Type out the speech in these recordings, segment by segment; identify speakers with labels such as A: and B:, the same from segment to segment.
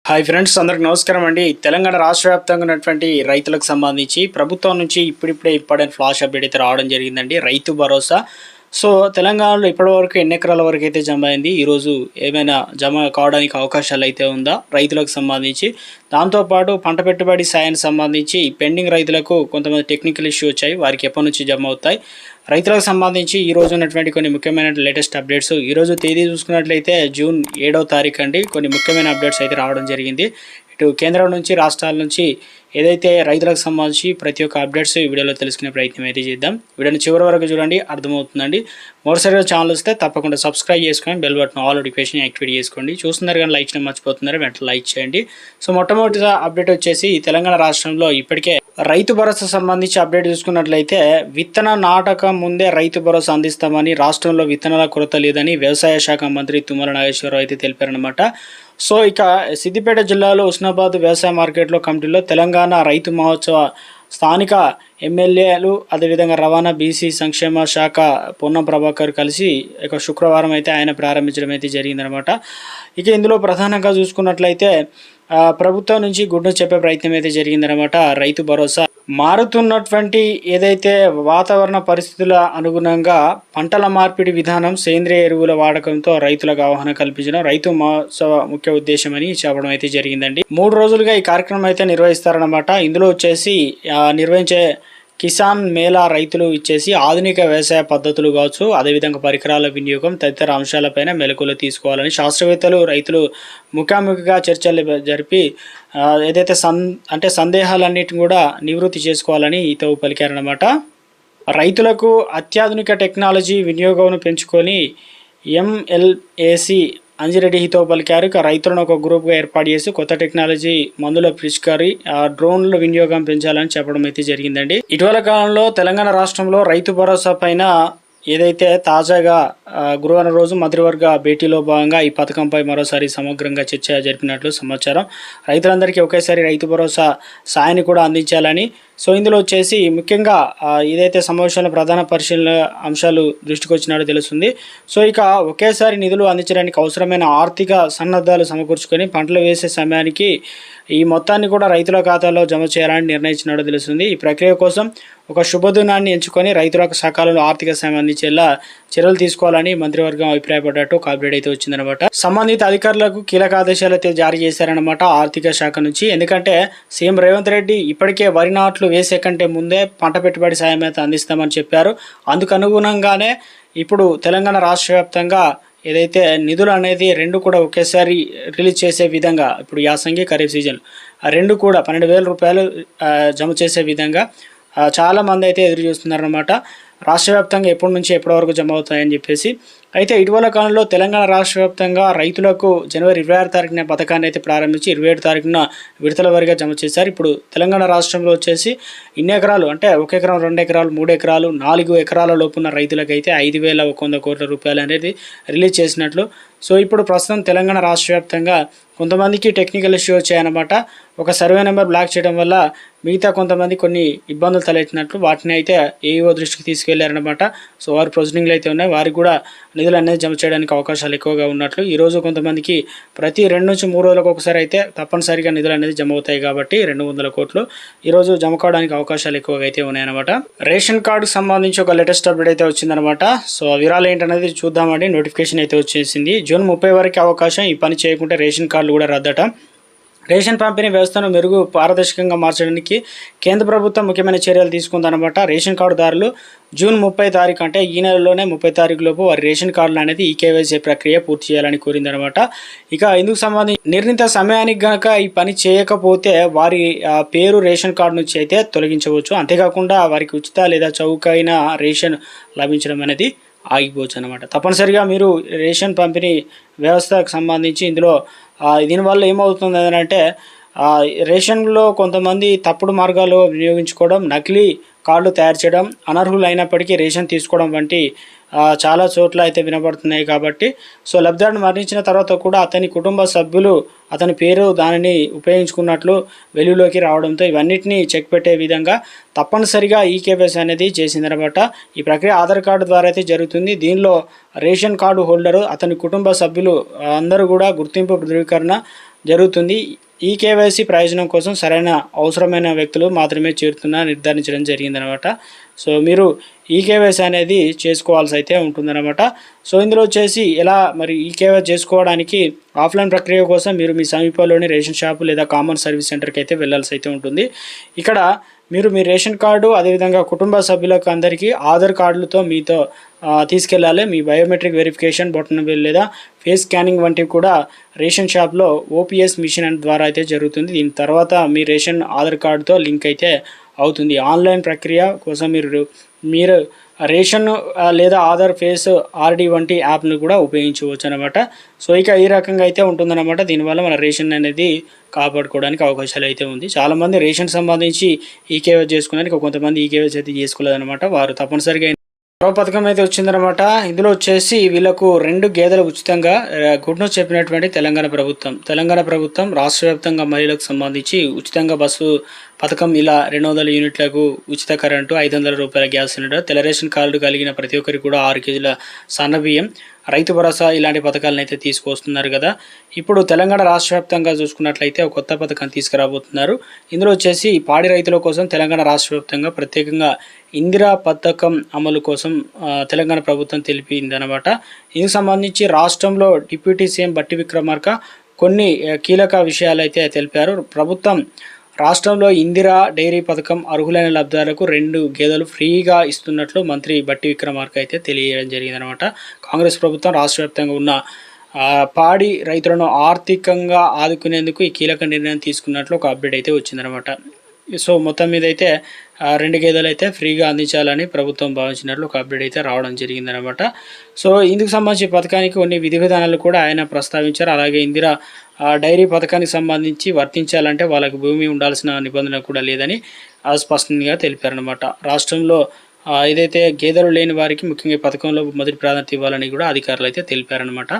A: Hi friends, అందరికి నమస్కారం అండి. తెలంగాణ రాష్ట్ర వ్యాప్తంగా ఉన్నటువంటి రైతులకు సంబంధించి ప్రభుత్వం నుంచి ఇప్పుడిప్పుడే ఇంపార్టెంట్ ఫ్లాష్ అప్డేట్ అయితే రావడం జరిగిందండి. రైతు భరోసా. సో తెలంగాణలో ఇప్పటివరకు ఎన్ని ఎకరాల వరకు అయితే జమ అయింది, ఈరోజు ఏమైనా జమ కావడానికి అవకాశాలు అయితే ఉందా రైతులకు సంబంధించి? దాంతోపాటు పంట పెట్టుబడి సాయానికి సంబంధించి పెండింగ్ రైతులకు కొంతమంది టెక్నికల్ ఇష్యూ వచ్చాయి, వారికి ఎప్పటి నుంచి జమ అవుతాయి? రైతులకు సంబంధించి ఈరోజు ఉన్నటువంటి కొన్ని ముఖ్యమైన లేటెస్ట్ అప్డేట్స్. ఈరోజు తేదీ చూసుకున్నట్లయితే జూన్ 7వ తారీఖు అండి. కొన్ని ముఖ్యమైన అప్డేట్స్ అయితే రావడం జరిగింది. ఇటు కేంద్రం నుంచి రాష్ట్రాల నుంచి ఏదైతే రైతులకు సంబంధించి ప్రతి ఒక్క అప్డేట్స్ ఈ వీడియోలో తెలుసుకునే ప్రయత్నం అయితే చేద్దాం. వీడియోని చివరి వరకు చూడండి, అర్థమవుతుందండి. మరోసారిగా ఛానల్ వస్తే తప్పకుండా సబ్స్క్రైబ్ చేసుకొని bell button all notification activate చేసుకోండి. చూస్తున్నారు కానీ లైక్ చేయడం మర్చిపోతున్నారు, వెంటనే లైక్ చేయండి. సో మొట్టమొదటిగా అప్డేట్ వచ్చేసి తెలంగాణ రాష్ట్రంలో ఇప్పటికే రైతు భరోసా సంబంధించి అప్డేట్ చూసుకున్నట్లయితే విత్తన నాటకం ముందే రైతు భరోసా అందిస్తామని, రాష్ట్రంలో విత్తనాల కొరత లేదని వ్యవసాయ శాఖ మంత్రి తుమ్మల నాగేశ్వరరావు అయితే తెలిపారనమాట. సో ఇక సిద్దిపేట జిల్లాలో ఉస్నాబాద్ వ్యవసాయ మార్కెట్లో కమిటీలో తెలంగాణ రైతు మహోత్సవ స్థానిక ఎమ్మెల్యేలు అదేవిధంగా రవాణా బీసీ సంక్షేమ శాఖ పొన్నం ప్రభాకర్ కలిసి ఇక శుక్రవారం అయితే ఆయన ప్రారంభించడం అయితే జరిగిందనమాట. ఇక ఇందులో ప్రధానంగా చూసుకున్నట్లయితే ప్రభుత్వం నుంచి గుడ్డు చెప్పే ప్రయత్నం అయితే జరిగిందనమాట. రైతు భరోసా మారుతున్నటువంటి ఏదైతే వాతావరణ పరిస్థితుల అనుగుణంగా పంటల మార్పిడి విధానం, సేంద్రియ ఎరువుల వాడకంతో రైతులకు అవగాహన కల్పించడం రైతు మహోత్సవ ముఖ్య ఉద్దేశం అని చెప్పడం అయితే జరిగిందండి. 3 రోజులుగా ఈ కార్యక్రమం అయితే నిర్వహిస్తారనమాట. ఇందులో వచ్చేసి నిర్వహించే కిసాన్ మేళా రైతులు ఇచ్చేసి ఆధునిక వ్యవసాయ పద్ధతులు కావచ్చు, అదేవిధంగా పరికరాల వినియోగం తదితర అంశాలపైన మెలకువలు తీసుకోవాలని శాస్త్రవేత్తలు రైతులు ముఖాముఖిగా చర్చలు జరిపి ఏదైతే సందేహాలన్నిటిని కూడా నివృత్తి చేసుకోవాలని హితవు పలికారనమాట. రైతులకు అత్యాధునిక టెక్నాలజీ వినియోగం పెంచుకొని ఎంఎల్ఏసి అంజిరెడ్డి హితవు పలికారు. రైతులను ఒక గ్రూప్గా ఏర్పాటు చేసి కొత్త టెక్నాలజీ, మందుల పిచికారీ, డ్రోన్ల వినియోగం పెంచాలని చెప్పడం అయితే జరిగిందండి. ఇటీవల కాలంలో తెలంగాణ రాష్ట్రంలో రైతు భరోసా పైన ఏదైతే తాజాగా గురువారం రోజు మంత్రివర్గ భేటీలో భాగంగా ఈ పథకంపై మరోసారి సమగ్రంగా చర్చ జరిపినట్లు సమాచారం. రైతులందరికీ ఒకేసారి రైతు భరోసా సాయాన్ని కూడా అందించాలని. సో ఇందులో వచ్చేసి ముఖ్యంగా ఏదైతే సమావేశంలో ప్రధాన పరిశీలన అంశాలు దృష్టికి వచ్చినాడో తెలుస్తుంది. సో ఇక ఒకేసారి నిధులు అందించడానికి అవసరమైన ఆర్థిక సన్నద్ధాలు సమకూర్చుకొని పంటలు వేసే సమయానికి ఈ మొత్తాన్ని కూడా రైతుల ఖాతాలో జమ చేయాలని నిర్ణయించినాడో తెలుస్తుంది. ఈ ప్రక్రియ కోసం ఒక శుభదినాన్ని ఎంచుకొని రైతులకు సకాలంలో ఆర్థిక సాయం అందించేలా చర్యలు తీసుకోవాలని మంత్రివర్గం అభిప్రాయపడ్డట్టు ఒక అప్డేట్ అయితే వచ్చిందనమాట. సంబంధిత అధికారులకు కీలక ఆదేశాలు అయితే జారీ చేశారనమాట ఆర్థిక శాఖ నుంచి. ఎందుకంటే సీఎం రేవంత్ రెడ్డి ఇప్పటికే వరి నాట్లు వేసే కంటే ముందే పంట పెట్టుబడి సాయం అయితే అందిస్తామని చెప్పారు. అందుకు అనుగుణంగానే ఇప్పుడు తెలంగాణ రాష్ట్ర వ్యాప్తంగా ఏదైతే నిధులు అనేది రెండు కూడా ఒకేసారి రిలీజ్ చేసే విధంగా, ఇప్పుడు యాసంగి ఖరీఫ్ సీజన్ రెండు కూడా 12,000 రూపాయలు జమ చేసే విధంగా చాలామంది అయితే ఎదురు చూస్తున్నారన్నమాట. రాష్ట్ర వ్యాప్తంగా ఎప్పటి నుంచి ఎప్పటి వరకు జమ అవుతాయని చెప్పేసి. అయితే ఇటీవల కాలంలో తెలంగాణ రాష్ట్ర వ్యాప్తంగా రైతులకు జనవరి 26 తారీఖున పథకాన్ని అయితే ప్రారంభించి 27 తారీఖున విడతల వారీగా జమ చేశారు. ఇప్పుడు తెలంగాణ రాష్ట్రంలో వచ్చేసి ఇన్ని ఎకరాలు అంటే 1 ఎకరం, 2 ఎకరాలు, 3 ఎకరాలు, 4 ఎకరాల లోపున్న రైతులకైతే 5,100 కోట్ల రూపాయలు అనేది రిలీజ్ చేసినట్లు. సో ఇప్పుడు ప్రస్తుతం తెలంగాణ రాష్ట్ర వ్యాప్తంగా కొంతమందికి టెక్నికల్ ఇష్యూ వచ్చాయన్నమాట. ఒక సర్వే నెంబర్ బ్లాక్ చేయడం వల్ల మిగతా కొంతమంది కొన్ని ఇబ్బందులు తలెత్తినట్లు వాటిని అయితే ఏఈఓ దృష్టికి తీసుకెళ్లారనమాట. సో వారు ప్రొసీడింగ్లు అయితే ఉన్నాయి, వారికి కూడా నిధులు అనేది జమ చేయడానికి అవకాశాలు ఎక్కువగా ఉన్నట్లు. ఈరోజు కొంతమందికి ప్రతి 2 నుంచి 3 రోజులకు ఒకసారి అయితే తప్పనిసరిగా నిధులు అనేది జమ అవుతాయి కాబట్టి 200 కోట్లు ఈరోజు జమ కావడానికి అవకాశాలు ఎక్కువగా అయితే ఉన్నాయన్నమాట. రేషన్ కార్డుకు సంబంధించి ఒక లేటెస్ట్ అప్డేట్ అయితే వచ్చిందనమాట. సో వివరాలు ఏంటనేది చూద్దామండి. నోటిఫికేషన్ అయితే వచ్చేసింది. జూన్ 30 వరకు అవకాశం. ఈ పని చేయకుంటే రేషన్ కార్డులు కూడా రద్దట. రేషన్ పంపిణీ వ్యవస్థను మెరుగు పారదర్శకంగా మార్చడానికి కేంద్ర ప్రభుత్వం ముఖ్యమైన చర్యలు తీసుకుందనమాట. రేషన్ కార్డుదారులు జూన్ 30 తారీఖు అంటే ఈ నెలలోనే 30 తారీఖు లోపు వారి రేషన్ కార్డులు అనేది ఈకేవైసీ ప్రక్రియ పూర్తి చేయాలని కోరిందనమాట. ఇక ఇందుకు సంబంధించి నిర్ణీత సమయానికి గనక ఈ పని చేయకపోతే వారి పేరు రేషన్ కార్డు నుంచి అయితే తొలగించవచ్చు. అంతేకాకుండా వారికి ఉచిత లేదా చౌకైన రేషన్ లభించడం అనేది ఆగిపోవచ్చు అనమాట. తప్పనిసరిగా మీరు రేషన్ పంపిణీ వ్యవస్థకు సంబంధించి ఇందులో దీనివల్ల ఏమవుతుంది అంటే రేషన్లో కొంతమంది తప్పుడు మార్గాలు వినియోగించుకోవడం, నకిలీ కార్డులు తయారు చేయడం, అనర్హులైనప్పటికీ రేషన్ తీసుకోవడం వంటి చాలా చోట్ల అయితే వినబడుతున్నాయి. కాబట్టి సో లబ్ధిదారుడు మరణించిన తర్వాత కూడా అతని కుటుంబ సభ్యులు అతని పేరు దానిని ఉపయోగించుకున్నట్లు వెలుగులోకి రావడంతో ఇవన్నిటిని చెక్ పెట్టే విధంగా తప్పనిసరిగా ఈకేవైసీ అనేది చేసిందనమాట. ఈ ప్రక్రియ ఆధార్ కార్డు ద్వారా అయితే జరుగుతుంది. దీనిలో రేషన్ కార్డు హోల్డరు, అతని కుటుంబ సభ్యులు అందరూ కూడా గుర్తింపు ధృవీకరణ జరుగుతుంది. ఈ కేవైసీ ప్రయోజనం కోసం సరైన అవసరమైన వ్యక్తులు మాత్రమే చేరుతున్నా నిర్ధారించడం జరిగిందనమాట. సో మీరు ఈ కేవైసీ అనేది చేసుకోవాల్సి అయితే ఉంటుందన్నమాట. సో ఇందులో వచ్చేసి ఎలా మరి ఈ కేవైసీ చేసుకోవడానికి ఆఫ్లైన్ ప్రక్రియ కోసం మీరు మీ సమీపంలోని రేషన్ షాపు లేదా కామన్ సర్వీస్ సెంటర్కి అయితే వెళ్ళాల్సి అయితే ఉంటుంది. ఇక్కడ మీరు మీ రేషన్ కార్డు అదేవిధంగా కుటుంబ సభ్యులకు అందరికీ ఆధార్ కార్డులతో మీతో తీసుకెళ్ళాలి. మీ బయోమెట్రిక్ వెరిఫికేషన్, బొటన వేలు లేదా ఫేస్ స్కానింగ్ వంటివి కూడా రేషన్ షాప్లో ఓపీఎస్ మిషన్ ద్వారా అయితే జరుగుతుంది. దీని తర్వాత మీ రేషన్ ఆధార్ కార్డుతో లింక్ అయితే అవుతుంది. ఆన్లైన్ ప్రక్రియ కోసం మీరు రేషన్ లేదా ఆధార్ ఫేస్ ఆర్డీ వంటి యాప్ను కూడా ఉపయోగించవచ్చు అనమాట. సో ఇక ఈ రకంగా అయితే ఉంటుందన్నమాట. దీనివల్ల మన రేషన్ అనేది కాపాడుకోవడానికి అవకాశాలు అయితే ఉంది. చాలామంది రేషన్ సంబంధించి ఈకేవైసీ చేసుకోవడానికి, కొంతమంది ఈకేవైసీ అయితే చేసుకోలేదన్నమాట. వారు తప్పనిసరిగా మరో పథకం అయితే వచ్చిందనమాట. ఇందులో వచ్చేసి వీళ్ళకు 2 గేదెలు ఉచితంగా గుడ్ న్యూస్ చెప్పినటువంటి తెలంగాణ ప్రభుత్వం రాష్ట్ర వ్యాప్తంగా మహిళలకు సంబంధించి ఉచితంగా బస్సు పథకం, ఇలా 200 యూనిట్లకు ఉచిత కరెంటు, 500 రూపాయల గ్యాస్ సిలిండర్, తెల్ల రేషన్ కార్డు కలిగిన ప్రతి ఒక్కరికి కూడా 6 కేజీల సన్నబియ్యం, రైతు భరోసా ఇలాంటి పథకాలను అయితే తీసుకొస్తున్నారు కదా. ఇప్పుడు తెలంగాణ రాష్ట్ర వ్యాప్తంగా చూసుకున్నట్లయితే ఒక కొత్త పథకం తీసుకురాబోతున్నారు. ఇందులో వచ్చేసి పాడి రైతుల కోసం తెలంగాణ రాష్ట్ర వ్యాప్తంగా ప్రత్యేకంగా ఇందిరా పథకం అమలు కోసం తెలంగాణ ప్రభుత్వం తెలిపిందనమాట. ఇందుకు సంబంధించి రాష్ట్రంలో డిప్యూటీ సీఎం బట్టి విక్రమార్క కొన్ని కీలక విషయాలు అయితే తెలిపారు. ప్రభుత్వం రాష్ట్రంలో ఇందిరా డైరీ పథకం అర్హులైన లబ్ధిదారులకు 2 గేదెలు ఫ్రీగా ఇస్తున్నట్లు మంత్రి బట్టి విక్రమార్క అయితే తెలియజేయడం జరిగిందనమాట. కాంగ్రెస్ ప్రభుత్వం రాష్ట్ర వ్యాప్తంగా ఉన్న పాడి రైతులను ఆర్థికంగా ఆదుకునేందుకు ఈ కీలక నిర్ణయం తీసుకున్నట్లు ఒక అప్డేట్ అయితే వచ్చిందనమాట. సో మొత్తం మీద అయితే 2 గేదెలు అయితే ఫ్రీగా అందించాలని ప్రభుత్వం భావించినట్లు ఒక అప్డేట్ అయితే రావడం జరిగిందనమాట. సో ఇందుకు సంబంధించి పథకానికి కొన్ని విధి విధానాలు కూడా ఆయన ప్రస్తావించారు. అలాగే ఇందిరా డైరీ పథకానికి సంబంధించి వర్తించాలంటే వాళ్ళకి భూమి ఉండాల్సిన నిబంధన కూడా లేదని స్పష్టంగా తెలిపారనమాట. రాష్ట్రంలో ఏదైతే గేదెలు లేని వారికి ముఖ్యంగా ఈ పథకంలో మొదటి ప్రాధాన్యత ఇవ్వాలని కూడా అధికారులు అయితే తెలిపారనమాట.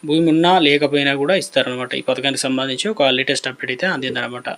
A: భూమి ఉన్నా లేకపోయినా కూడా ఇస్తారనమాట. ఈ పథకానికి సంబంధించి ఒక లేటెస్ట్ అప్డేట్ అయితే అందిందనమాట.